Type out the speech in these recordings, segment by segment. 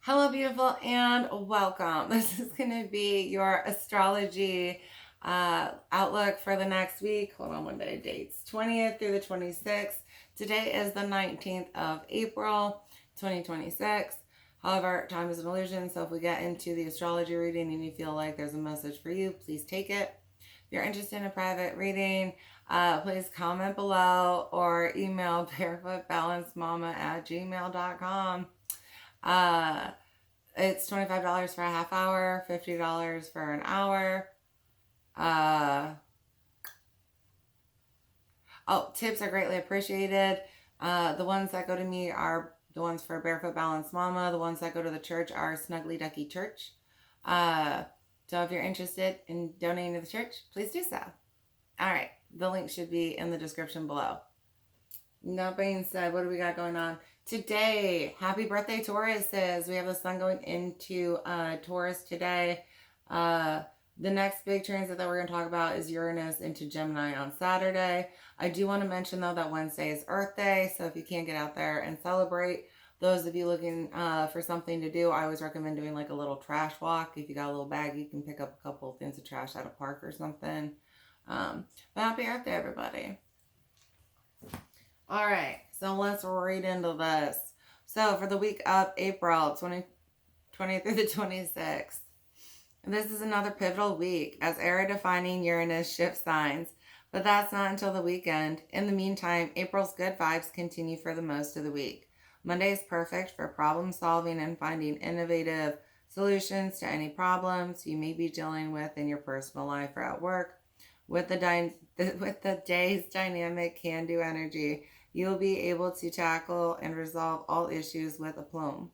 Hello, beautiful, and welcome. This is going to be your astrology outlook for the next week. Hold on, one day dates 20th through the 26th. Today is the 19th of April, 2026. However, time is an illusion, so if we get into the astrology reading and you feel like there's a message for you, please take it. If you're interested in a private reading, please comment below or email barefootbalancedmama@gmail.com. It's $25 for a half hour, $50 for an hour. Tips are greatly appreciated. The ones that go to me are the ones for Barefoot Balanced Mama. The ones that go to the church are SnugglyDuckyChurch. So if you're interested in donating to the church, please do so. All right, the link should be in the description below. That being said, what do we got going on today? Happy birthday, Tauruses. We have the sun going into Taurus today. The next big transit that we're going to talk about is Uranus into Gemini on Saturday. I do want to mention, though, that Wednesday is Earth Day, so if you can't get out there and celebrate, those of you looking for something to do, I always recommend doing like a little trash walk. If you got a little bag, you can pick up a couple of things of trash at a park or something. But happy Earth Day, everybody. All right, so let's read into this. So for the week of April 20 through the 26th, this is another pivotal week as era-defining Uranus shifts signs, but that's not until the weekend. In the meantime, April's good vibes continue for the most of the week. Monday is perfect for problem solving and finding innovative solutions to any problems you may be dealing with in your personal life or at work. With the day's dynamic can-do energy, you'll be able to tackle and resolve all issues with aplomb.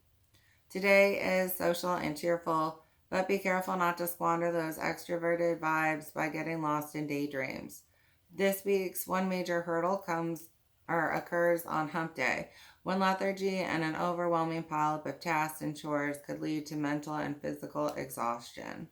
Today is social and cheerful, but be careful not to squander those extroverted vibes by getting lost in daydreams. This week's one major hurdle occurs on Hump Day, when lethargy and an overwhelming pileup of tasks and chores could lead to mental and physical exhaustion.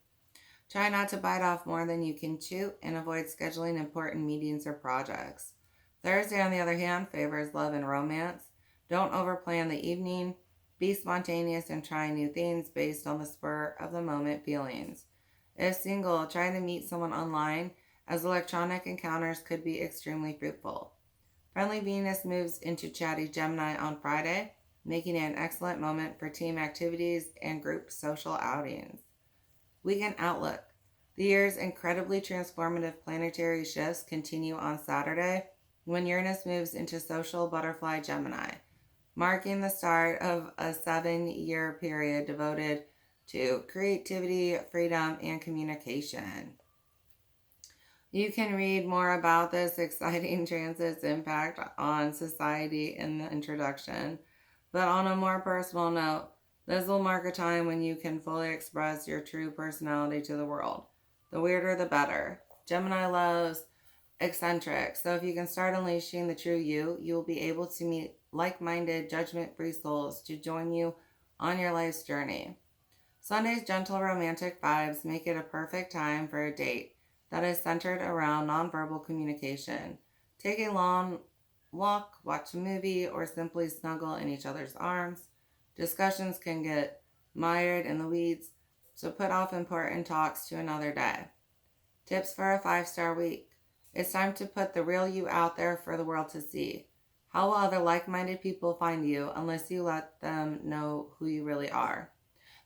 Try not to bite off more than you can chew and avoid scheduling important meetings or projects. Thursday, on the other hand, favors love and romance. Don't overplan the evening. Be spontaneous and try new things based on the spur of the moment feelings. If single, try to meet someone online, as electronic encounters could be extremely fruitful. Friendly Venus moves into chatty Gemini on Friday, making it an excellent moment for team activities and group social outings. Weekend outlook. The year's incredibly transformative planetary shifts continue on Saturday when Uranus moves into social butterfly Gemini, marking the start of a 7-year period devoted to creativity, freedom, and communication. You can read more about this exciting transit's impact on society in the introduction, but on a more personal note, this will mark a time when you can fully express your true personality to the world. The weirder, the better. Gemini loves eccentric, so if you can start unleashing the true you, will be able to meet like-minded, judgment-free souls to join you on your life's journey. Sunday's gentle romantic vibes make it a perfect time for a date that is centered around nonverbal communication. Take a long walk, watch a movie, or simply snuggle in each other's arms. Discussions can get mired in the weeds, so put off important talks to another day. Tips for a 5-star week. It's time to put the real you out there for the world to see. How will other like-minded people find you unless you let them know who you really are?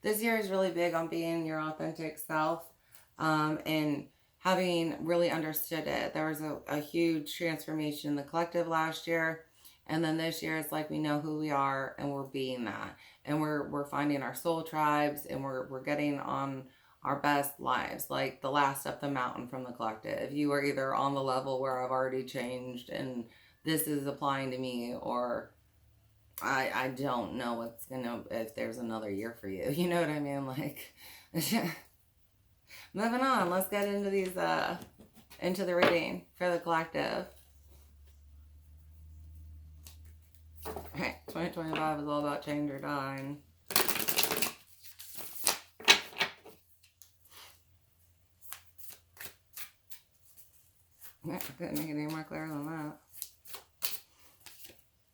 This year is really big on being your authentic self and having really understood it. There was a huge transformation in the collective last year. And then this year, it's like we know who we are and we're being that. And we're finding our soul tribes and we're getting on our best lives, like the last up the mountain from the collective. You are either on the level where I've already changed and this is applying to me, or I don't know if there's another year for you. You know what I mean? Like, moving on, let's get into these, into the reading for the collective. Okay, 2025 is all about change or dying. I couldn't make it any more clear than that.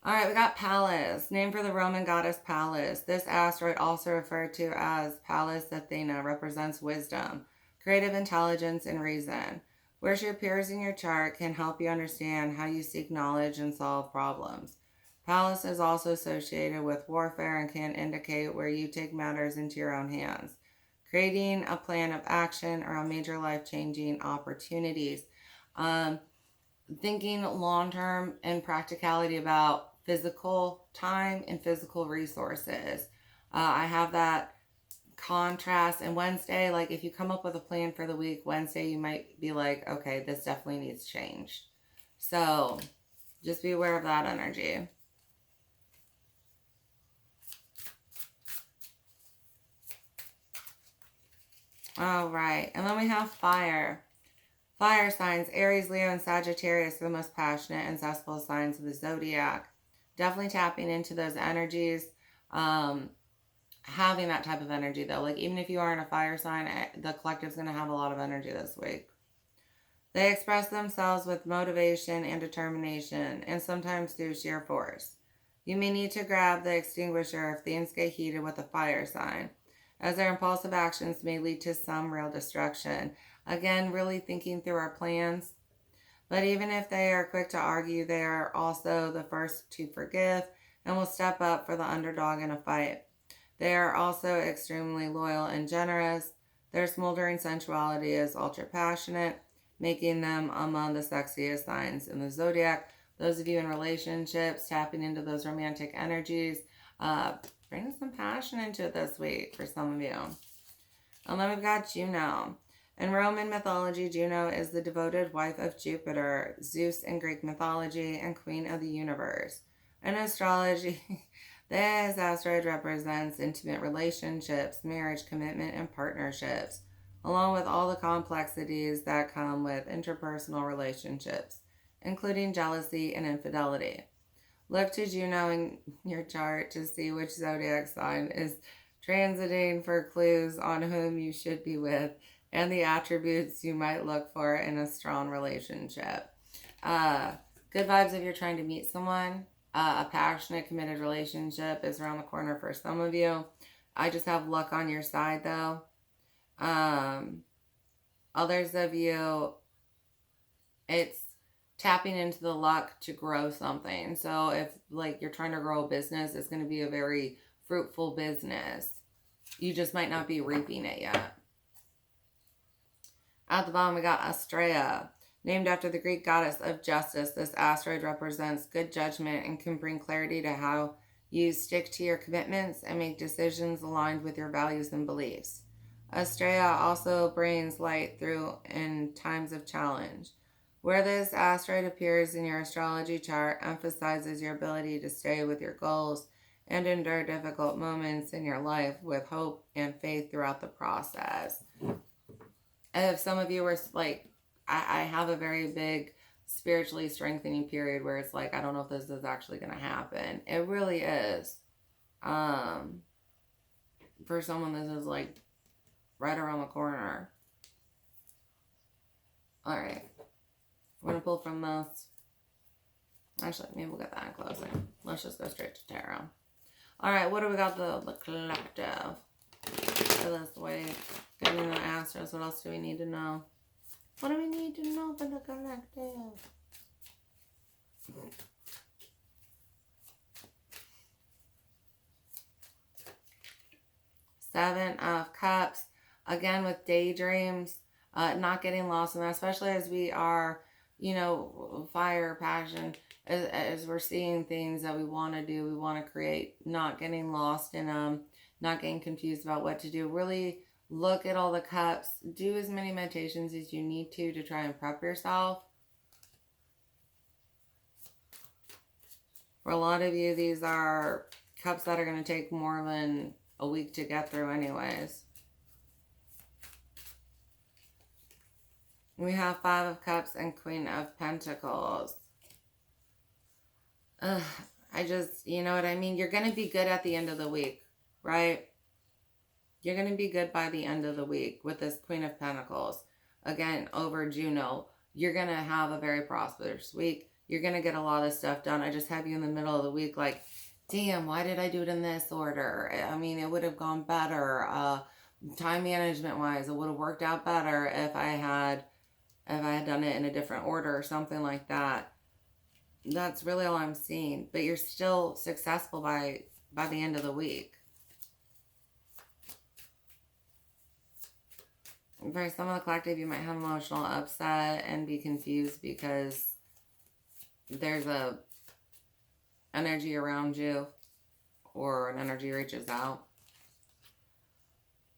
All right, we got Pallas, named for the Roman goddess Pallas. This asteroid, also referred to as Pallas Athena, represents wisdom, creative intelligence, and reason. Where she appears in your chart can help you understand how you seek knowledge and solve problems. Pallas is also associated with warfare and can indicate where you take matters into your own hands, creating a plan of action around major life-changing opportunities. Um, Thinking long term and practicality about physical time and physical resources. I have that contrast. And Wednesday, like if you come up with a plan for the week, Wednesday you might be like, okay, this definitely needs change. So just be aware of that energy. All right. And then we have fire. Fire signs, Aries, Leo, and Sagittarius are the most passionate and zestful signs of the zodiac. Definitely tapping into those energies. Having that type of energy, though. Like, even if you aren't a fire sign, the collective's going to have a lot of energy this week. They express themselves with motivation and determination, and sometimes through sheer force. You may need to grab the extinguisher if things get heated with a fire sign, as their impulsive actions may lead to some real destruction. Again, really thinking through our plans. But even if they are quick to argue, they are also the first to forgive and will step up for the underdog in a fight. They are also extremely loyal and generous. Their smoldering sensuality is ultra passionate, making them among the sexiest signs in the zodiac. Those of you in relationships, tapping into those romantic energies, bring some passion into it this week for some of you. And then we've got Juno. In Roman mythology, Juno is the devoted wife of Jupiter, Zeus in Greek mythology, and queen of the universe. In astrology, this asteroid represents intimate relationships, marriage, commitment, and partnerships, along with all the complexities that come with interpersonal relationships, including jealousy and infidelity. Look to Juno in your chart to see which zodiac sign is transiting for clues on whom you should be with and the attributes you might look for in a strong relationship. Good vibes if you're trying to meet someone. A passionate, committed relationship is around the corner for some of you. I just have luck on your side, though. Others of you, it's tapping into the luck to grow something. So if like you're trying to grow a business, it's going to be a very fruitful business. You just might not be reaping it yet. At the bottom, we got Astrea. Named after the Greek goddess of justice, this asteroid represents good judgment and can bring clarity to how you stick to your commitments and make decisions aligned with your values and beliefs. Astrea also brings light through in times of challenge. Where this asteroid appears in your astrology chart emphasizes your ability to stay with your goals and endure difficult moments in your life with hope and faith throughout the process. If some of you were like, I have a very big spiritually strengthening period where it's like, I don't know if this is actually going to happen. It really is. For someone, this is like right around the corner. All right. We're going to pull from this. Actually, maybe we'll get that in closing. Let's just go straight to tarot. All right. What do we got? The collective for this week. Getting the Astros. What else do we need to know? What do we need to know for the collective? Seven of Cups. Again, with daydreams. Not getting lost in that. Especially as we are, fire, passion. As we're seeing things that we want to do. We want to create. Not getting lost in them. Not getting confused about what to do. Really look at all the cups. Do as many meditations as you need to try and prep yourself. For a lot of you, these are cups that are going to take more than a week to get through anyways. We have Five of Cups and Queen of Pentacles. I just, you know what I mean? You're going to be good at the end of the week, right? You're going to be good by the end of the week with this Queen of Pentacles. Again, over Juno, you're going to have a very prosperous week. You're going to get a lot of stuff done. I just have you in the middle of the week like, damn, why did I do it in this order? I mean, it would have gone better. Time management wise, it would have worked out better if I had done it in a different order or something like that. That's really all I'm seeing. But you're still successful by the end of the week. For some of the collective, you might have emotional upset and be confused because there's a energy around you or an energy reaches out.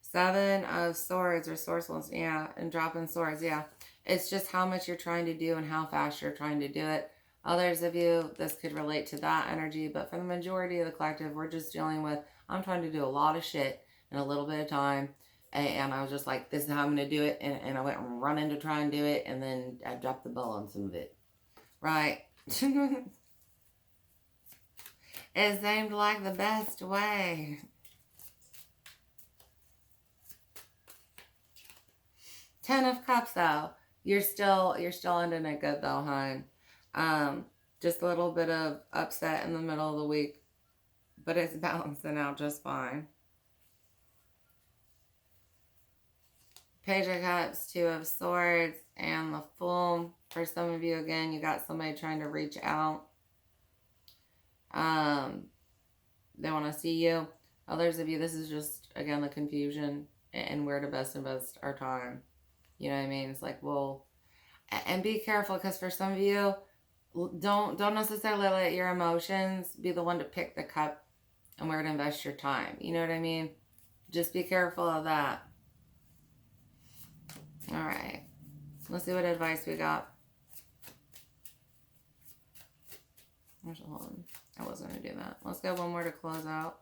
7 of Swords or Sorcerers, yeah, and dropping swords, yeah. It's just how much you're trying to do and how fast you're trying to do it. Others of you, this could relate to that energy, but for the majority of the collective, we're just dealing with, I'm trying to do a lot of shit in a little bit of time, and I was just like, this is how I'm going to do it, and I went running to try and do it, and then I dropped the ball on some of it. Right? It seemed like the best way. Ten of Cups, though. You're still ending it good, though, hon. Just a little bit of upset in the middle of the week, but it's balancing out just fine. Page of Cups, 2 of Swords, and the Fool. For some of you, again, you got somebody trying to reach out. They want to see you. Others of you, this is just, again, the confusion and where to best invest our time. You know what I mean? It's like, well, and be careful, because for some of you, don't necessarily let your emotions be the one to pick the cup and where to invest your time. You know what I mean? Just be careful of that. All right. Let's see what advice we got. Hold on. I wasn't going to do that. Let's go one more to close out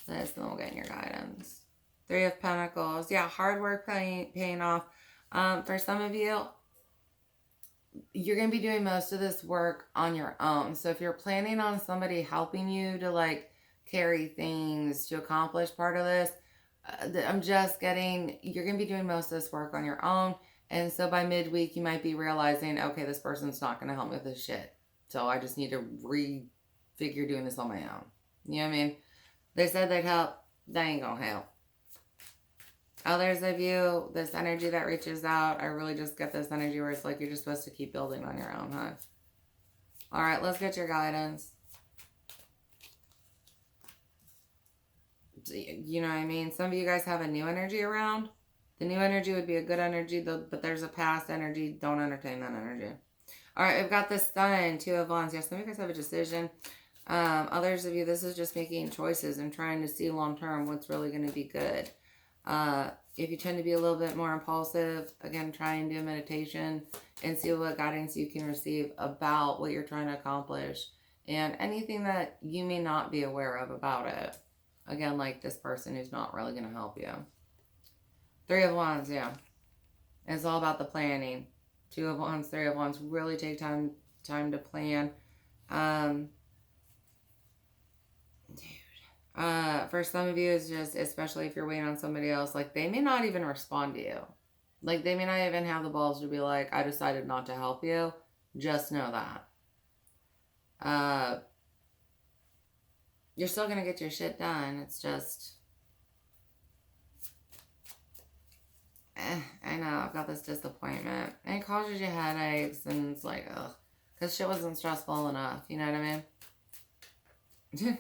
this, and then we'll get in your guidance. 3 of Pentacles. Yeah, hard work paying off. For some of you, you're going to be doing most of this work on your own. So if you're planning on somebody helping you to like carry things to accomplish part of this, I'm just getting, you're going to be doing most of this work on your own. And so by midweek, you might be realizing, okay, this person's not going to help me with this shit. So I just need to refigure doing this on my own. You know what I mean? They said they'd help. They ain't going to help. Others of you, this energy that reaches out, I really just get this energy where it's like you're just supposed to keep building on your own, huh? All right, let's get your guidance. You know what I mean? Some of you guys have a new energy around. The new energy would be a good energy, but there's a past energy. Don't entertain that energy. All right, I've got the Sun, 2 of Wands. Yes, some of you guys have a decision. Others of you, this is just making choices and trying to see long-term what's really going to be good. If you tend to be a little bit more impulsive, again, try and do meditation and see what guidance you can receive about what you're trying to accomplish and anything that you may not be aware of about it. Again, like this person who's not really going to help you. 3 of Wands, yeah. It's all about the planning. 2 of Wands, 3 of Wands. Really take time to plan. For some of you, it's just, especially if you're waiting on somebody else, like they may not even respond to you. Like they may not even have the balls to be like, I decided not to help you. Just know that. You're still going to get your shit done. It's just, I know, I've got this disappointment. And it causes you headaches, and it's like, ugh. Because shit wasn't stressful enough, you know what I mean?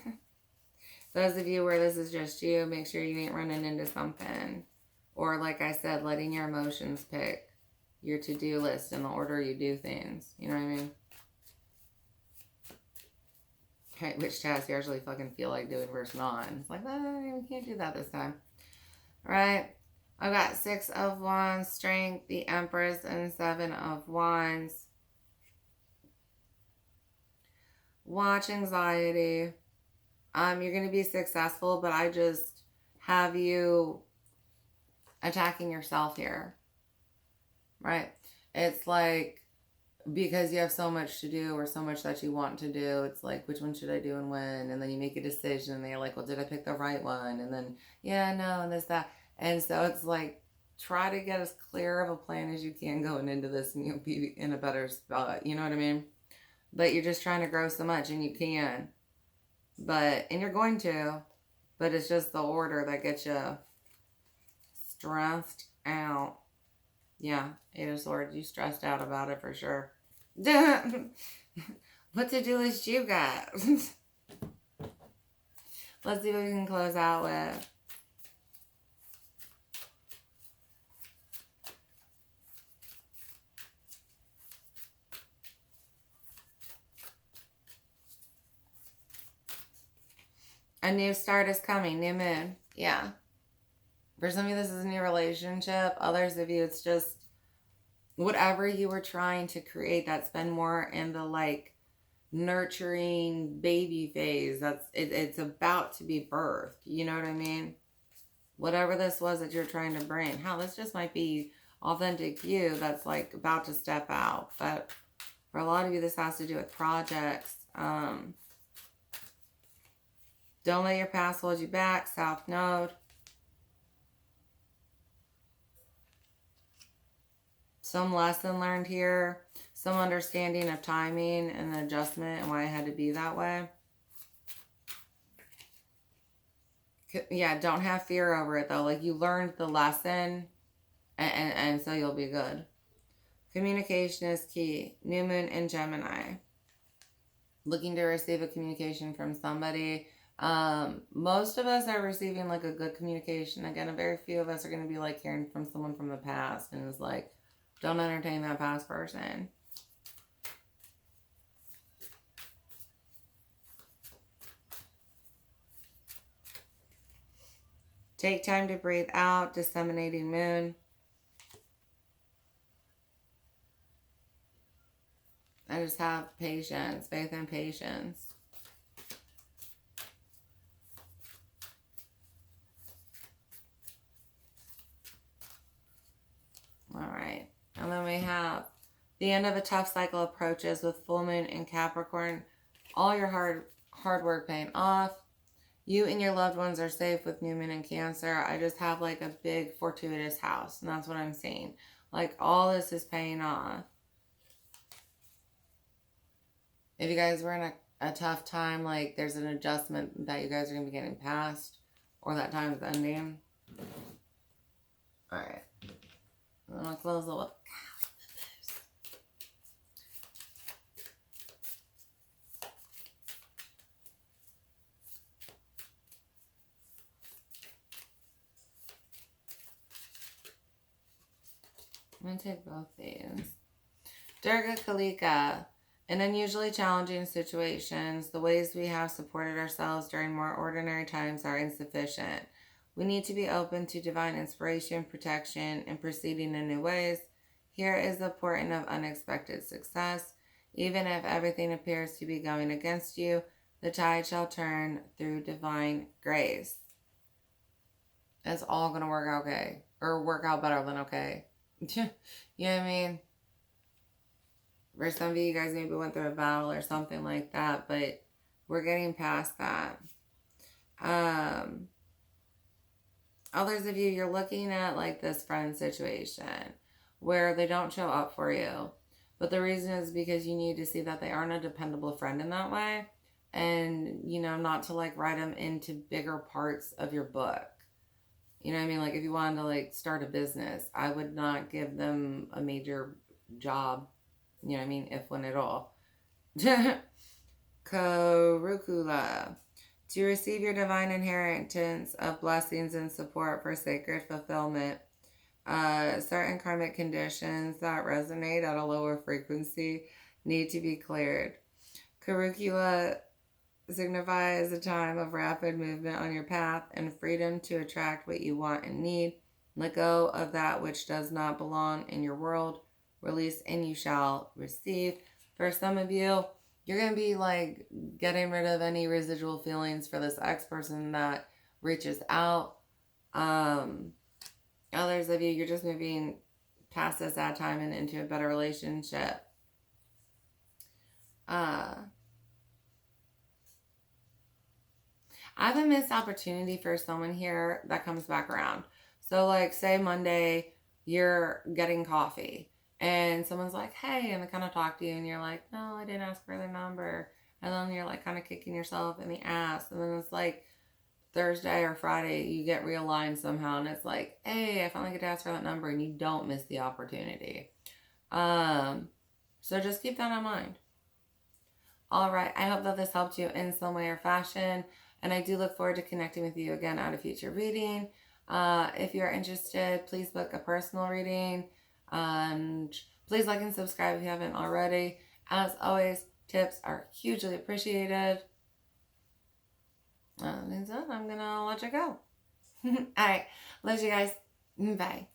Those of you where this is just you, make sure you ain't running into something. Or like I said, letting your emotions pick your to-do list in the order you do things. You know what I mean? Okay, which task you actually fucking feel like doing versus not. It's like, we can't do that this time. All right. I've got 6 of Wands, Strength, the Empress, and 7 of Wands. Watch anxiety. You're going to be successful, but I just have you attacking yourself here. Right? It's like, because you have so much to do or so much that you want to do, it's like, which one should I do and when? And then you make a decision and you're like, well, did I pick the right one? And then, yeah, no, and this, that. And so it's like, try to get as clear of a plan as you can going into this, and you'll be in a better spot. You know what I mean? but you're just trying to grow so much, and you can. And you're going to, but it's just the order that gets you stressed out. Yeah, Eight of Swords, you stressed out about it for sure. What to-do list you got? Let's see what we can close out with. A new start is coming. New moon. Yeah. For some of you, this is a new relationship. Others of you, it's just whatever you were trying to create that's been more in the like nurturing baby phase. It's about to be birthed. You know what I mean? Whatever this was that you're trying to bring. Hell, this just might be authentic you that's like about to step out. But for a lot of you, this has to do with projects. Don't let your past hold you back. South Node. Some lesson learned here. Some understanding of timing and adjustment and why it had to be that way. Yeah, don't have fear over it though. Like you learned the lesson and so you'll be good. Communication is key. New moon in Gemini. Looking to receive a communication from somebody. Most of us are receiving like a good communication. Again, a very few of us are going to be like hearing from someone from the past and it's like, don't entertain that past person. Take time to breathe out. Disseminating moon. I just have patience, faith and patience. All right. And then we have the end of a tough cycle approaches with full moon in Capricorn. All your hard work paying off. You and your loved ones are safe with new moon in Cancer. I just have like a big fortuitous house. And that's what I'm seeing. Like all this is paying off. If you guys were in a tough time, like there's an adjustment that you guys are going to be getting past. Or that time is ending. All right. I'm going to close the look. I'm going to take both these. Durga Kalika. In unusually challenging situations, the ways we have supported ourselves during more ordinary times are insufficient. We need to be open to divine inspiration, protection, and proceeding in new ways. Here is the portent of unexpected success. Even if everything appears to be going against you, the tide shall turn through divine grace. It's all going to work out okay. Or work out better than okay. You know what I mean? For some of you guys maybe went through a battle or something like that, but we're getting past that. Others of you, you're looking at like this friend situation where they don't show up for you. But the reason is because you need to see that they aren't a dependable friend in that way. And, you know, not to like write them into bigger parts of your book. You know what I mean? Like if you wanted to like start a business, I would not give them a major job. You know what I mean? If, when at all. Karukula. To receive your divine inheritance of blessings and support for sacred fulfillment, certain karmic conditions that resonate at a lower frequency need to be cleared. Karukula signifies a time of rapid movement on your path and freedom to attract what you want and need. Let go of that which does not belong in your world. Release and you shall receive. For some of you, you're going to be like getting rid of any residual feelings for this ex person that reaches out. Others of you, you're just moving past this sad time and into a better relationship. I have a missed opportunity for someone here that comes back around. So like say Monday, you're getting coffee and someone's like, hey, and they kind of talk to you, and you're like, no, I didn't ask for their number. And then you're like kind of kicking yourself in the ass. And then it's like Thursday or Friday, you get realigned somehow, and it's like, hey, I finally get to ask for that number, and you don't miss the opportunity. So just keep that in mind. All right, I hope that this helped you in some way or fashion, and I do look forward to connecting with you again at a future reading. If you're interested, please book a personal reading, and please like and subscribe if you haven't already. As always, tips are hugely appreciated. That means I'm gonna let you go. All right, love you guys. Bye.